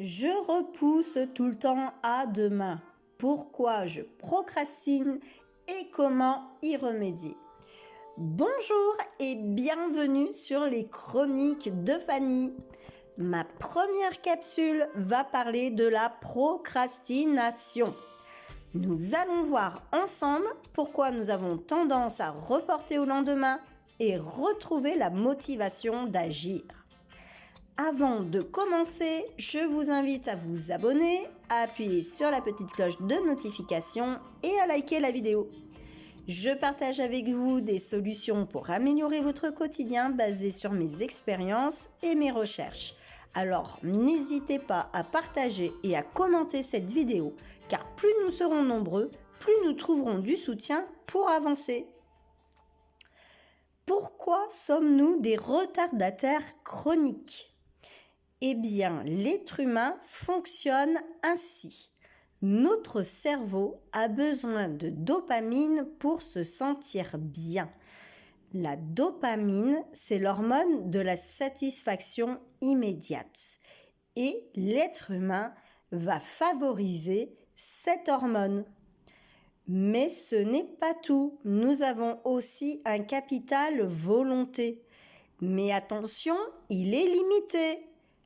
Je repousse tout le temps à demain. Pourquoi je procrastine et comment y remédier? Bonjour et bienvenue sur les chroniques de Fanny. Ma première capsule va parler de la procrastination. Nous allons voir ensemble pourquoi nous avons tendance à reporter au lendemain et retrouver la motivation d'agir. Avant de commencer, je vous invite à vous abonner, à appuyer sur la petite cloche de notification et à liker la vidéo. Je partage avec vous des solutions pour améliorer votre quotidien basées sur mes expériences et mes recherches. Alors n'hésitez pas à partager et à commenter cette vidéo, car plus nous serons nombreux, plus nous trouverons du soutien pour avancer. Pourquoi sommes-nous des retardataires chroniques ? Eh bien, l'être humain fonctionne ainsi. Notre cerveau a besoin de dopamine pour se sentir bien. La dopamine, c'est l'hormone de la satisfaction immédiate. Et l'être humain va favoriser cette hormone. Mais ce n'est pas tout. Nous avons aussi un capital volonté. Mais attention, il est limité.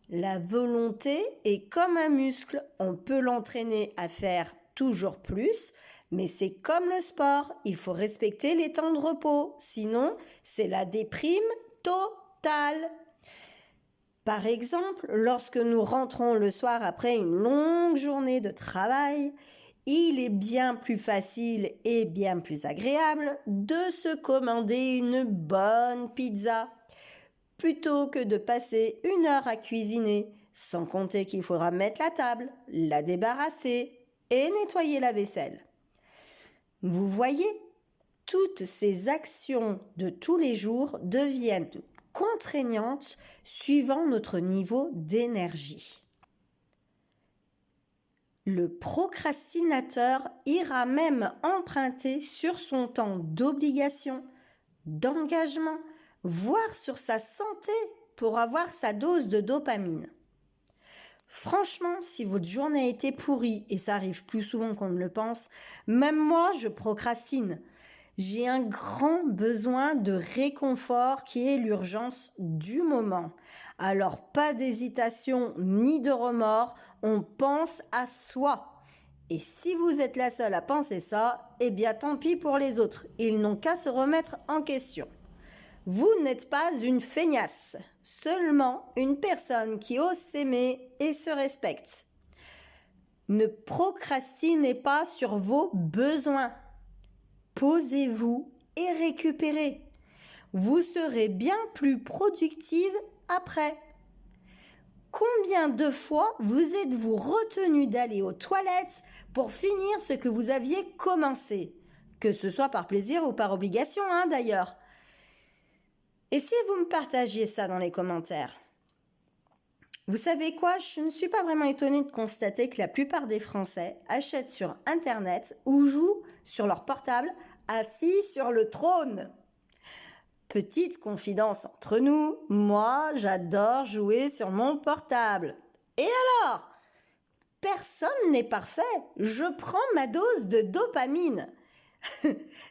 La volonté est comme un muscle, on peut l'entraîner à faire toujours plus, mais c'est comme le sport, il faut respecter les temps de repos, sinon c'est la déprime totale. Par exemple, lorsque nous rentrons le soir après une longue journée de travail, il est bien plus facile et bien plus agréable de se commander une bonne pizza, plutôt que de passer 1 heure à cuisiner, sans compter qu'il faudra mettre la table, la débarrasser et nettoyer la vaisselle. Vous voyez, toutes ces actions de tous les jours deviennent contraignantes suivant notre niveau d'énergie. Le procrastinateur ira même emprunter sur son temps d'obligation, d'engagement, voire sur sa santé pour avoir sa dose de dopamine. Franchement, si votre journée a été pourrie, et ça arrive plus souvent qu'on ne le pense, même moi, je procrastine. J'ai un grand besoin de réconfort qui est l'urgence du moment. Alors, pas d'hésitation ni de remords, on pense à soi. Et si vous êtes la seule à penser ça, eh bien tant pis pour les autres, ils n'ont qu'à se remettre en question. Vous n'êtes pas une feignasse, seulement une personne qui ose s'aimer et se respecte. Ne procrastinez pas sur vos besoins. Posez-vous et récupérez. Vous serez bien plus productive après. Combien de fois vous êtes-vous retenu d'aller aux toilettes pour finir ce que vous aviez commencé? Que ce soit par plaisir ou par obligation, d'ailleurs. Et si vous me partagiez ça dans les commentaires? Vous savez quoi? Je ne suis pas vraiment étonnée de constater que la plupart des Français achètent sur Internet ou jouent sur leur portable assis sur le trône. Petite confidence entre nous, moi j'adore jouer sur mon portable. Et alors? Personne n'est parfait, je prends ma dose de dopamine.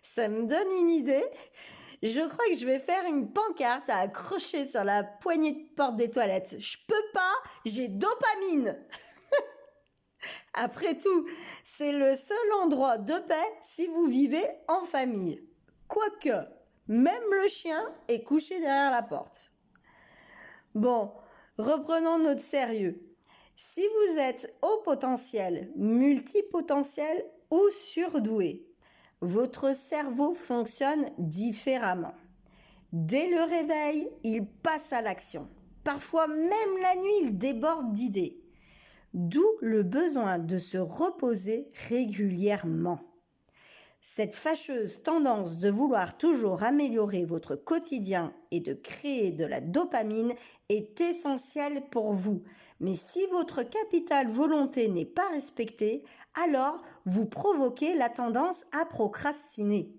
Ça me donne une idée. Je crois que je vais faire une pancarte à accrocher sur la poignée de porte des toilettes. Je peux pas, j'ai dopamine. Après tout, c'est le seul endroit de paix si vous vivez en famille. Quoique, même le chien est couché derrière la porte. Bon, reprenons notre sérieux. Si vous êtes haut potentiel, multipotentiel ou surdoué, votre cerveau fonctionne différemment. Dès le réveil, il passe à l'action. Parfois même la nuit, il déborde d'idées. D'où le besoin de se reposer régulièrement. Cette fâcheuse tendance de vouloir toujours améliorer votre quotidien et de créer de la dopamine est essentielle pour vous. Mais si votre capital volonté n'est pas respecté, alors vous provoquez la tendance à procrastiner.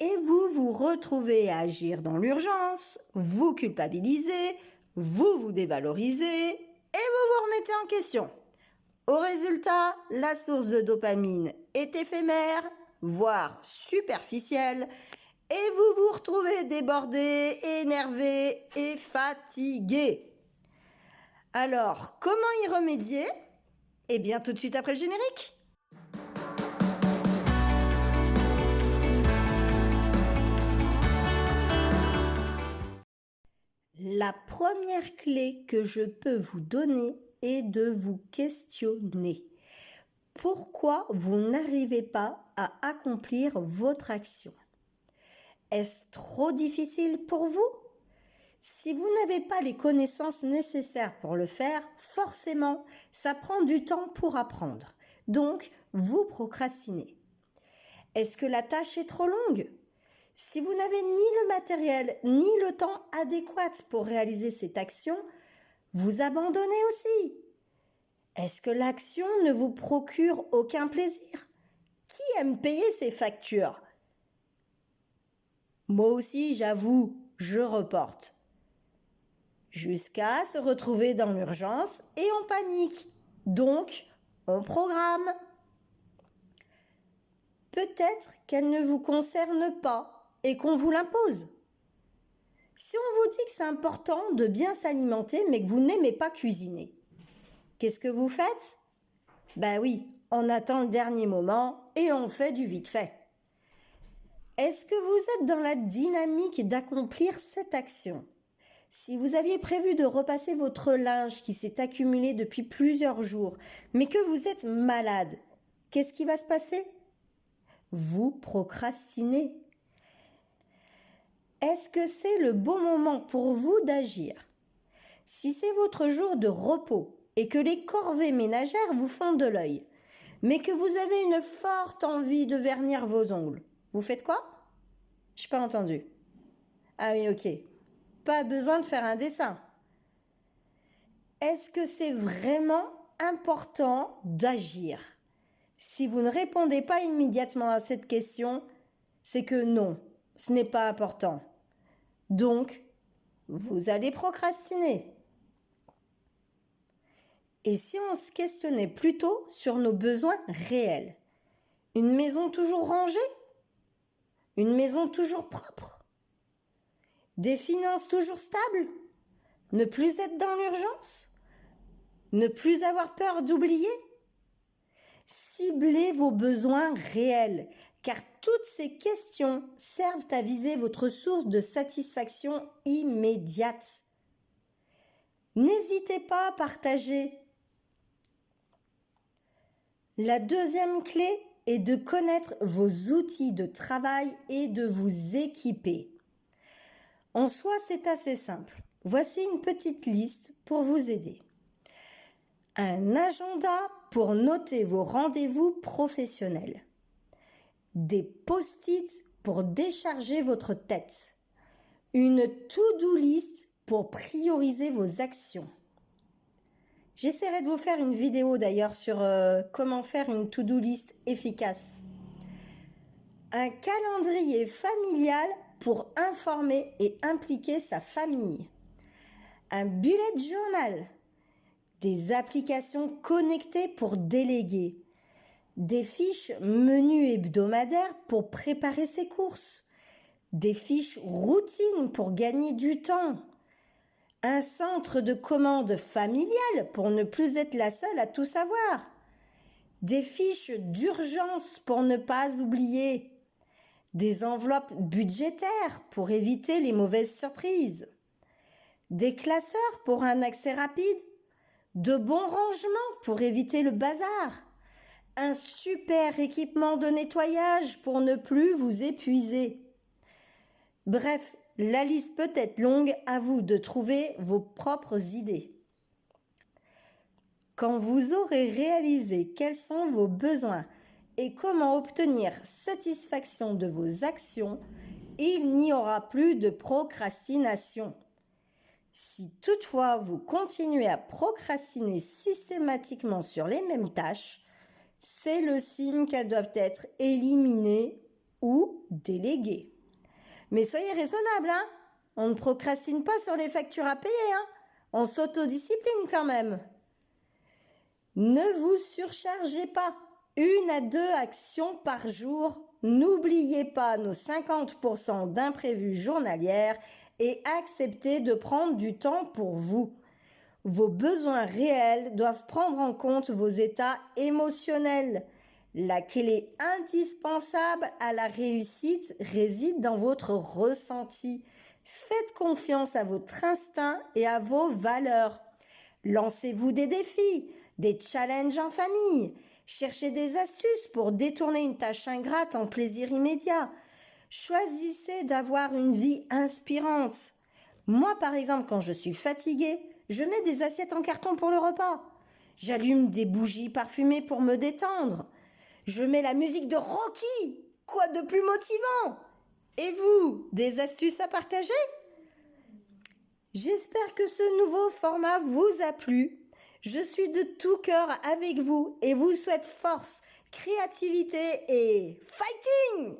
Et vous vous retrouvez à agir dans l'urgence, vous culpabilisez, vous vous dévalorisez et vous vous remettez en question. Au résultat, la source de dopamine est éphémère, voire superficielle, et vous vous retrouvez débordé, énervé et fatigué. Alors, comment y remédier? Eh bien, tout de suite après le générique. La première clé que je peux vous donner est de vous questionner. Pourquoi vous n'arrivez pas à accomplir votre action? Est-ce trop difficile pour vous? Si vous n'avez pas les connaissances nécessaires pour le faire, forcément, ça prend du temps pour apprendre. Donc, vous procrastinez. Est-ce que la tâche est trop longue? Si vous n'avez ni le matériel ni le temps adéquat pour réaliser cette action, vous abandonnez aussi. Est-ce que l'action ne vous procure aucun plaisir? Qui aime payer ses factures? Moi aussi, j'avoue, je reporte. Jusqu'à se retrouver dans l'urgence et on panique. Donc, on programme. Peut-être qu'elle ne vous concerne pas et qu'on vous l'impose. Si on vous dit que c'est important de bien s'alimenter mais que vous n'aimez pas cuisiner, qu'est-ce que vous faites? Ben oui, on attend le dernier moment et on fait du vite fait. Est-ce que vous êtes dans la dynamique d'accomplir cette action? Si vous aviez prévu de repasser votre linge qui s'est accumulé depuis plusieurs jours, mais que vous êtes malade, qu'est-ce qui va se passer? Vous procrastinez. Est-ce que c'est le bon moment pour vous d'agir? Si c'est votre jour de repos et que les corvées ménagères vous font de l'œil, mais que vous avez une forte envie de vernir vos ongles, vous faites quoi? Je n'ai pas entendu. Ah oui, ok. Pas besoin de faire un dessin. Est-ce que c'est vraiment important d'agir? Si vous ne répondez pas immédiatement à cette question, c'est que non, ce n'est pas important. Donc, vous allez procrastiner. Et si on se questionnait plutôt sur nos besoins réels? Une maison toujours rangée? Une maison toujours propre? Des finances toujours stables? Ne plus être dans l'urgence? Ne plus avoir peur d'oublier? Ciblez vos besoins réels, car toutes ces questions servent à viser votre source de satisfaction immédiate. N'hésitez pas à partager. La deuxième clé est de connaître vos outils de travail et de vous équiper. En soi, c'est assez simple. Voici une petite liste pour vous aider. Un agenda pour noter vos rendez-vous professionnels. Des post-it pour décharger votre tête. Une to-do list pour prioriser vos actions. J'essaierai de vous faire une vidéo d'ailleurs sur comment faire une to-do list efficace. Un calendrier familial pour informer et impliquer sa famille. Un bullet journal. Des applications connectées pour déléguer. Des fiches menus hebdomadaires pour préparer ses courses. Des fiches routines pour gagner du temps. Un centre de commande familial pour ne plus être la seule à tout savoir. Des fiches d'urgence pour ne pas oublier. Des enveloppes budgétaires pour éviter les mauvaises surprises. Des classeurs pour un accès rapide. De bons rangements pour éviter le bazar. Un super équipement de nettoyage pour ne plus vous épuiser. Bref, la liste peut être longue, à vous de trouver vos propres idées. Quand vous aurez réalisé quels sont vos besoins et comment obtenir satisfaction de vos actions, il n'y aura plus de procrastination. Si toutefois vous continuez à procrastiner systématiquement sur les mêmes tâches, c'est le signe qu'elles doivent être éliminées ou déléguées. Mais soyez raisonnable, hein? On ne procrastine pas sur les factures à payer, hein? On s'autodiscipline quand même. Ne vous surchargez pas. 1 à 2 actions par jour. N'oubliez pas nos 50% d'imprévus journalières et acceptez de prendre du temps pour vous. Vos besoins réels doivent prendre en compte vos états émotionnels. La clé indispensable à la réussite réside dans votre ressenti. Faites confiance à votre instinct et à vos valeurs. Lancez-vous des défis, des challenges en famille. Cherchez des astuces pour détourner une tâche ingrate en plaisir immédiat. Choisissez d'avoir une vie inspirante. Moi, par exemple, quand je suis fatiguée, je mets des assiettes en carton pour le repas. J'allume des bougies parfumées pour me détendre. Je mets la musique de Rocky. Quoi de plus motivant? Et vous, des astuces à partager? J'espère que ce nouveau format vous a plu. Je suis de tout cœur avec vous et vous souhaite force, créativité et fighting!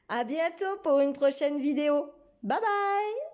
À bientôt pour une prochaine vidéo. Bye bye!